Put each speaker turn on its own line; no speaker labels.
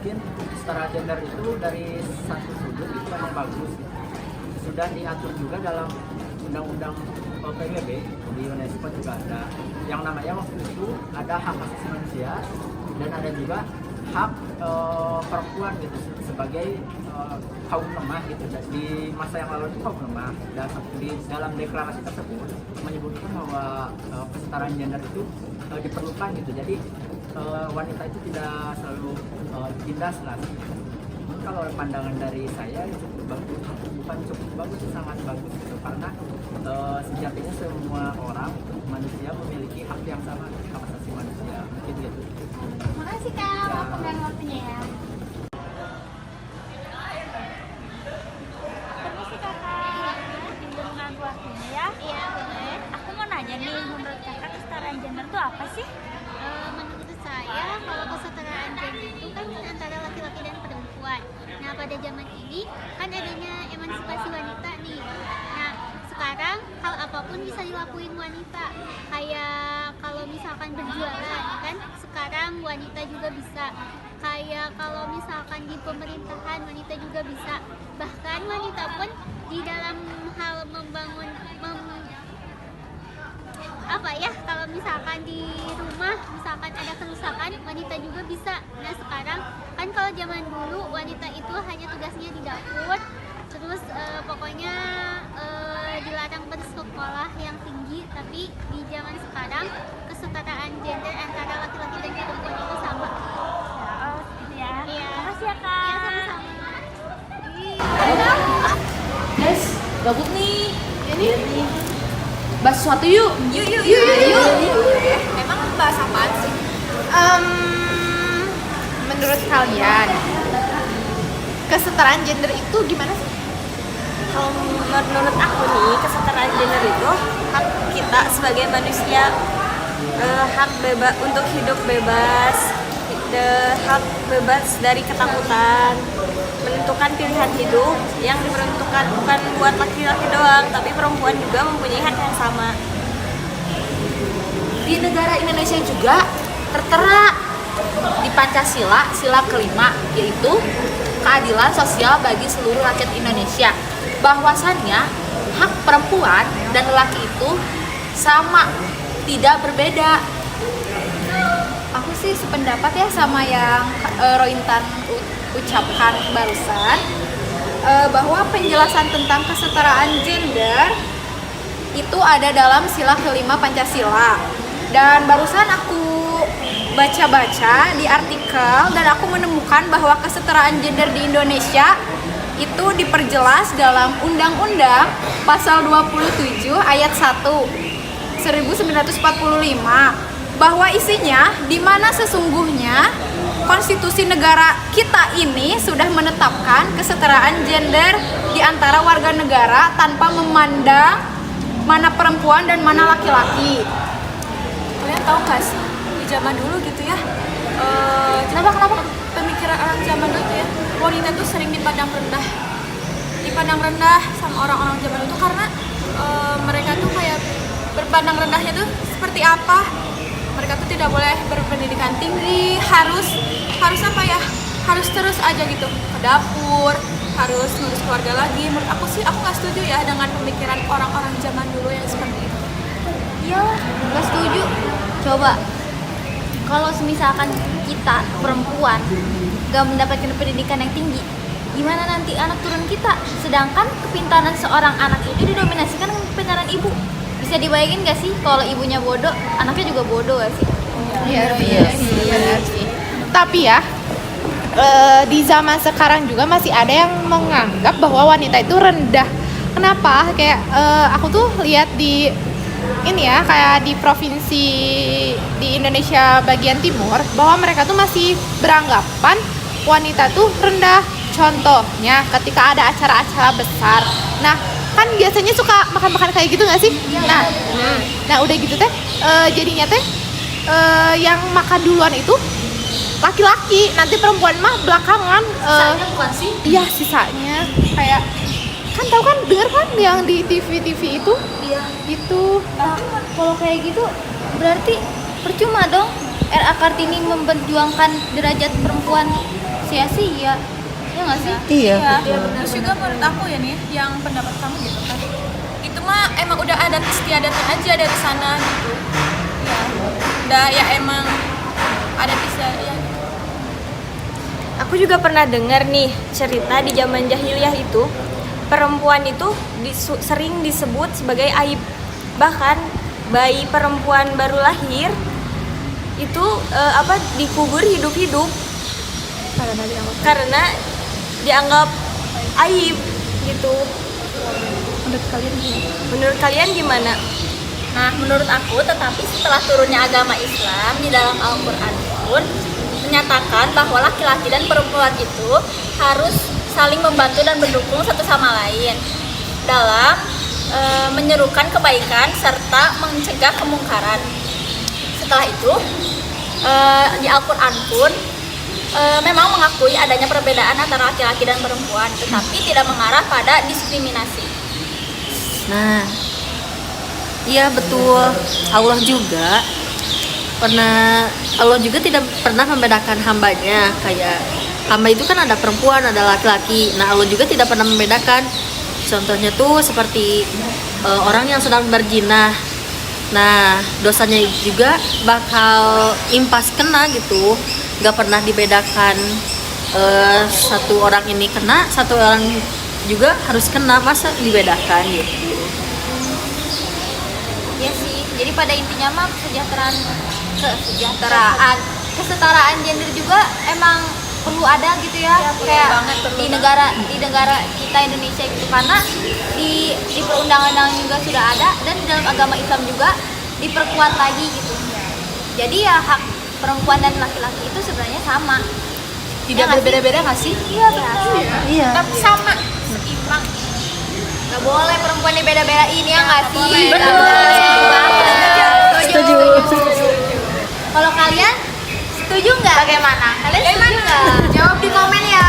mungkin setara gender itu dari satu sudut itu memang bagus. Sudah diatur juga dalam undang-undang PBB di UNESCO juga ada yang namanya waktu itu ada hak asasi manusia dan ada juga hak perempuan gitu sebagai kaum lemah gitu. Di masa yang lalu itu kaum lemah dan di dalam deklarasi tersebut menyebutkan bahwa kesetaraan gender itu diperlukan gitu. Jadi wanita itu tidak selalu ditindas lah. Kalau pandangan dari saya cukup bagus, bukan cukup bagus, sangat bagus gitu, karena sejatinya semua orang manusia memiliki hak yang sama, hak asasi manusia gitu.
Makasih Kak, waktu dan waktunya ya.
Permisi kakak, izin mengganggu waktunya ya?
Iya boleh.
Aku mau nanya nih, menurut kakak kesetaraan gender itu apa sih?
Menurut saya kalau kesetaraan gender itu kan antara laki-laki dan perempuan. Nah pada zaman ini kan adanya emansipasi wanita nih. Nah sekarang hal apapun bisa dilakuin wanita. Kayak kalau misalkan berjualan kan sekarang wanita juga bisa. Kayak kalau misalkan di pemerintahan wanita juga bisa. Bahkan wanita pun di dalam hal membangun kalau misalkan di rumah misalkan ada kerusakan wanita juga bisa. Nah sekarang kan kalau zaman dulu wanita itu hanya tugasnya di dapur terus pokoknya dilarang bersekolah yang tinggi. Tapi di zaman sekarang kesetaraan gender antara laki-laki dan perempuan itu sama.
Oh, gitu ya.
Iya.
Makasih ya kak.
Iya sama-sama.
Guys, gabut nih. Jadi bahas sesuatu yuk. Yuk.
Memang bahas apaan sih? Menurut kalian kesetaraan gender itu gimana sih?
Kalau menurut aku nih, kesetaraan gender itu hak kita sebagai manusia, hak bebas untuk hidup bebas, hak bebas dari ketakutan, menentukan pilihan hidup yang diperuntukkan bukan buat laki-laki doang, tapi perempuan juga mempunyai hak yang sama.
Di negara Indonesia juga tertera di Pancasila, sila kelima, yaitu keadilan sosial bagi seluruh rakyat Indonesia. Bahwasannya hak perempuan dan lelaki itu sama, tidak berbeda.
Aku sih sependapat ya sama yang Rointan ucapkan barusan, bahwa penjelasan tentang kesetaraan gender itu ada dalam sila kelima Pancasila. Dan barusan aku baca-baca di artikel dan aku menemukan bahwa kesetaraan gender di Indonesia itu diperjelas dalam Undang-Undang Pasal 27 Ayat 1 1945, bahwa isinya di mana sesungguhnya konstitusi negara kita ini sudah menetapkan kesetaraan gender di antara warga negara tanpa memandang mana perempuan dan mana laki-laki.
Kalian tahu gak sih, di zaman dulu gitu ya,
Kenapa?
pemikiran orang zaman dulu tuh ya, wanita tuh sering dipandang rendah sama orang-orang zaman itu karena mereka tuh kayak berpandang rendahnya tuh seperti apa? Mereka tuh tidak boleh berpendidikan tinggi, harus apa ya? Harus terus aja gitu ke dapur, harus ngurus keluarga lagi. Menurut aku sih, aku nggak setuju ya dengan pemikiran orang-orang zaman dulu yang seperti itu.
Iya, gak setuju. Coba, kalau misalkan kita perempuan gak mendapatkan pendidikan yang tinggi, gimana nanti anak turun kita? Sedangkan kepintaran seorang anak itu didominasikan dengan kepintaran ibu. Bisa dibayangin gak sih kalau ibunya bodoh, anaknya juga bodoh gak sih?
Iya sih.
Tapi ya, di zaman sekarang juga masih ada yang menganggap bahwa wanita itu rendah. Kenapa? Kayak aku tuh lihat di ini ya, kayak di provinsi di Indonesia bagian timur, bahwa mereka tuh masih beranggapan wanita tuh rendah. Contohnya ketika ada acara-acara besar, nah kan biasanya suka makan-makan kayak gitu nggak sih? Nah udah gitu teh, jadinya teh yang makan duluan itu laki-laki, nanti perempuan mah belakangan.
Sisanya bukan sih?
Iya, sisanya kayak kan tahu kan, dengar kan yang di TV itu?
Iya.
Itu
Kalau kayak gitu berarti percuma dong RA Kartini memperjuangkan derajat perempuan
sia-sia. Ya nggak sih?
Iya.
Terus juga menurut aku ya nih, yang pendapat kamu gitu kan, itu mah emang udah adat istiadatnya aja dari sana gitu. Ya, udah ya emang adat istiadat.
Aku juga pernah dengar nih cerita di zaman jahiliyah itu perempuan itu sering disebut sebagai aib. Bahkan bayi perempuan baru lahir itu dikubur hidup-hidup karena dianggap aib gitu. Menurut kalian gimana?
Nah, menurut aku, tetapi setelah turunnya agama Islam di dalam Al-Quran pun menyatakan bahwa laki-laki dan perempuan itu harus saling membantu dan mendukung satu sama lain dalam menyerukan kebaikan serta mencegah kemungkaran. Setelah itu, di Al-Quran pun memang mengakui adanya perbedaan antara laki-laki dan perempuan, tetapi tidak mengarah pada diskriminasi.
Nah, iya betul. Allah juga tidak pernah membedakan hambanya. Kayak hamba itu kan ada perempuan, ada laki-laki. Nah, Allah juga tidak pernah membedakan. Contohnya tuh seperti orang yang sedang berzina. Nah, dosanya juga bakal impas kena gitu. Gak pernah dibedakan satu orang ini kena, satu orang juga harus kena, masa dibedakan gitu.
Ya sih, jadi pada intinya mah kesetaraan gender juga emang perlu ada gitu ya, kayak di negara kita Indonesia gitu, karena di perundang-undangan juga sudah ada dan di dalam agama Islam juga diperkuat lagi gitu. Jadi ya hak perempuan dan laki-laki itu sebenarnya sama, tidak berbeda-beda nggak sih? Iya betul.
Iya.
Tetap sama, seimbang. Nggak boleh perempuan dibeda-bedain ya nggak sih?
Betul. Setuju.
Kalau kalian setuju nggak? Bagaimana? Kalian setuju nggak? Jawab di komen ya.